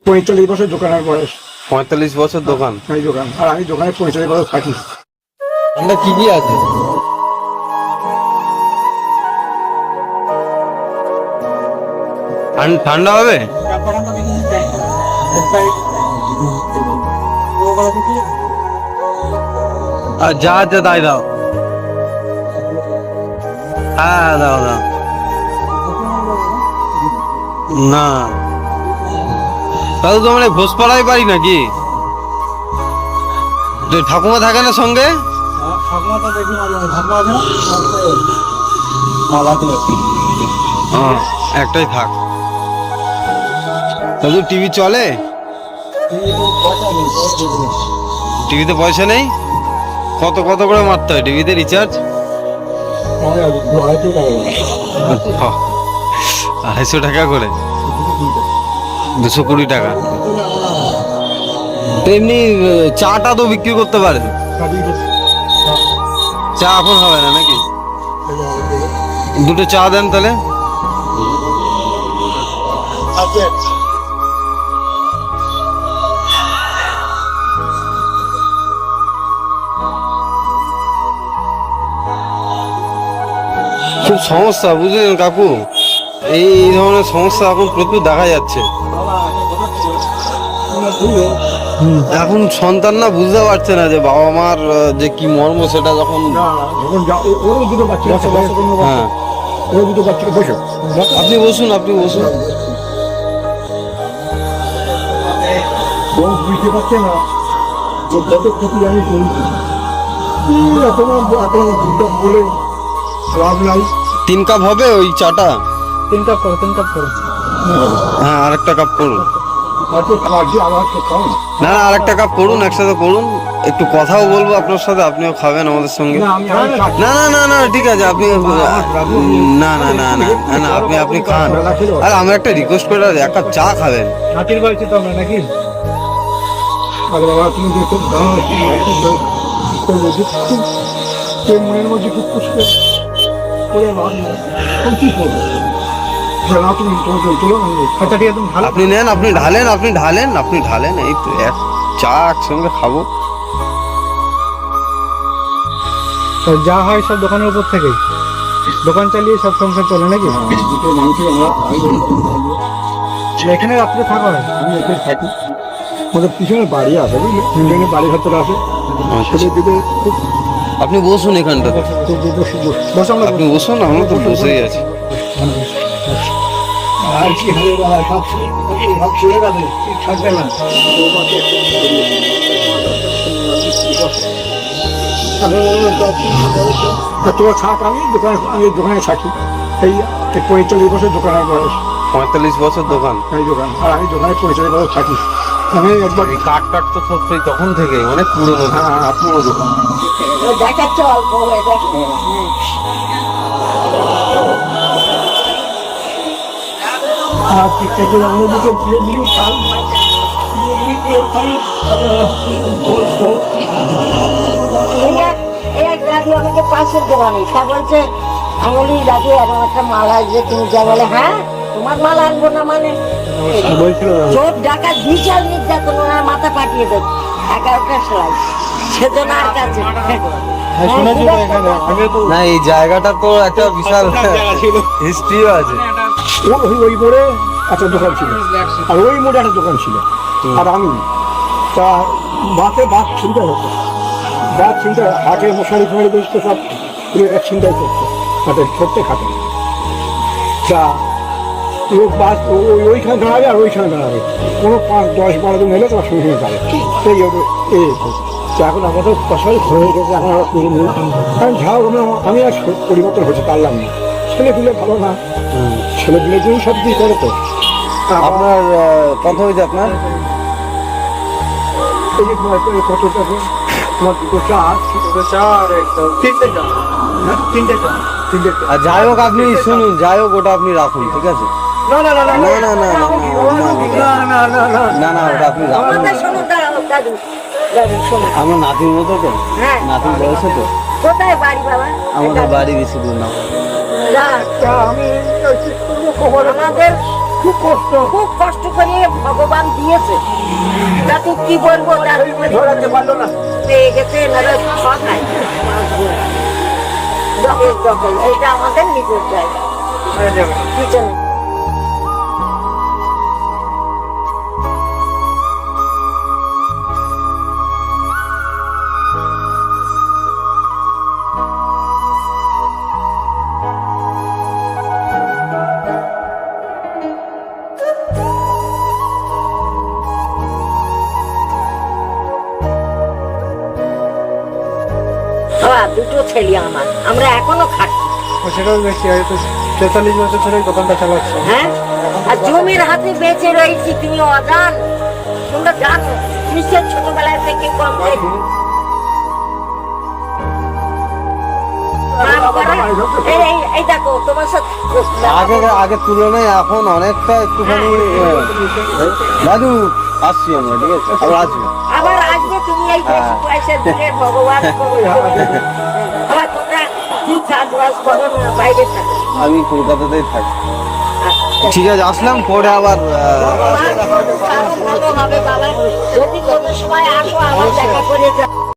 45 বছর দোকানের বয়স। 45 বছর দোকান, এই দোকান, আর আমি দোকানে 45 বছর থাকি। ঠান্ডা কি কি আছে? ঠান্ডা হবে? আর যা আছে তাই দাও। হ্যাঁ দাও দাও। না তাহলে তো মানে ঘোষপাড়ায় বাড়ি নাকি? ঠাকুমা থাকে না সঙ্গে? একটাই থাক। তাহলে টিভি চলে? টিভিতে পয়সা নেই? কত কত করে মারতে হয় টিভিতে রিচার্জ? 250 টাকা করে, 220 টাকা। এমনি চাটা তো বিক্রি করতে পারেন। চা এখন হবে না নাকি? দুটো চা দেন তাহলে। খুব সমস্যা বুঝলেন কাকু, এই ধরনের সমস্যা এখন প্রচুর দেখা যাচ্ছে। এখন সন্তান না বুঝতে পারছে না যে বাবা মার যে কি মর্ম, সেটা যখন হ্যাঁ। আপনি বসুন, আপনি বসুন। বুঝতে পারছে না যত ক্ষতি আমি করেছি, এখন বলে লাভ নাই। 3 কাপ হবে ওই চাটা? 3 কাপ করো, 3 কাপ করো। হ্যাঁ আরেকটা কাপ করুন। না না আরেকটা কাপ করুন, একসাথে করুন। একটু কথাও বলবো আপনার সাথে, আপনিও খাবেন আমাদের সঙ্গে। না না না না ঠিক আছে, আপনি না না না না না আপনি আপনি খান। আর আমরা একটা রিকোয়েস্ট করে, 1 কাপ চা খাবেন। নাতির বাড়িতে তো আমরা নাকি মনের মধ্যে খুব খুশি করে কি করবো। আপনি নেন, আপনি ঢালেন, আপনি ঢালেন, আপনি ঢালেন। এই তো এক চা একসঙ্গে খাবো। যা হয় সব দোকানের উপর থেকেই, দোকান চালিয়ে সব সংসার চলে নাকি? এখানে রাত্রে থাকা হয়? আমি এখানে থাকি, আমাদের পিছনে বাড়ি আছে বুঝলি, বাড়ি ভেতরে আছে। আপনি বসুন এখানটাতে, আপনি বসুন, আমরা তো বসেই আছি। আর কি হবে বাবা, সব ছেড়ে যাবে, থাকবে না। তোরা থাক, আমি দোকানে থাকি। এই 45 বছর দোকানের বয়স। 45 বছর দোকান, এই দোকান, আর আমি দোকানে 45 বছর থাকি। আমি একবার কাঠ কাঠ তো সত্যি তখন থেকে অনেক পুরনো। হ্যাঁ পুরো দোকান। দেখাচ্ছে অল্প আর ঠিকঠাক অন্যদিকে দিয়ে দিলি খাল আমাকে পাশের দোকানে তা বলছে, আমি দাদু এরকম একটা মাল আসবে, তুমি যা বলে হ্যাঁ তোমার মাল আনবো না মানে চোখ ডাকা বিশাল নির্যাতন, ওনার মাথা পাঠিয়ে দেব 11টা সেলাই সেজন্য আর কাছে। না এই জায়গাটা তো একটা বিশাল হিস্ট্রিও আছে। ওই মোড়ে একটা দোকান ছিল, আর ওই মোড়ে একটা দোকান ছিল, আর আমি তা বাঘ ছিনতাই হতো, বাঘ ছিনতাই হাটে মশারি ফশারি বেসতো, সব ছিনতাই করতো হাটে ছোট্টে খাটে। তা লোক বাস ওইখানে দাঁড়াবে আর ওইখানে দাঁড়াবে, কোনো 5-10-12 দিন এলে তোমার সঙ্গে সঙ্গে দাঁড়াবে। এই এখন আমাদের ফসল হয়ে গেছে, এখন আমরা করে নিই, কারণ ঝাও আমি আর পরিবর্তন হচ্ছে পারলাম না। ছেলেগুলো ভালো না, ছেলেগুলো দিয়েই সব দিয়ে করে তো। আপনার কত হয়েছে আপনার? এই যে কত টাকা তোমার? দুটো চা আর একটা 3টে চা, 3টে চা। আর যাই হোক আপনি শুনুন, যাই হোক ওটা আপনি রাখুন, ঠিক আছে? না না না না না না না না না ওটা আপনি রাখুন। আমার নাতির মতো তো, নাতির বয়সে তো। কোথায় বাড়ি বাবা? আমাদের বাড়ি বেশি দূর না। আমাদের খুব কষ্ট করে ভগবান দিয়েছে। তা তুই কি বলবো, ধরাতে পারলো না। পেয়ে গেছে এনারা সবাই। দখল এটা আমাদের নিজের জায়গা, পিছনে। দুটো ছেলে আমার, আমরা এখনো খাচ্ছি। সেটাও দেখছি, 43 বছর ধরে দোকানটা চালাচ্ছে। হ্যাঁ, আর জমির হাতে বেঁচে রয়েছি, তুমি অজান। তোমরা জানো নিশ্চয় ছোটবেলায় থেকে কম এই দেখো তোমার সাথে আগের তুলনায় এখন অনেকটা একটুখানি দাদু আসছি আমরা, ঠিক আছে, আবার আসবো। আবার আসবে তুমি এই বেশি পয়সা দিলে ভগবান আবার তোমরা কি চাষবাস করো না, বাইরে থাকো। আমি কলকাতাতেই থাকি। ঠিক আছে, আসলাম, পরে আবার ভালো হবে বাবা, যদি কোনো সময় আসো আমার দেখা করে যাও।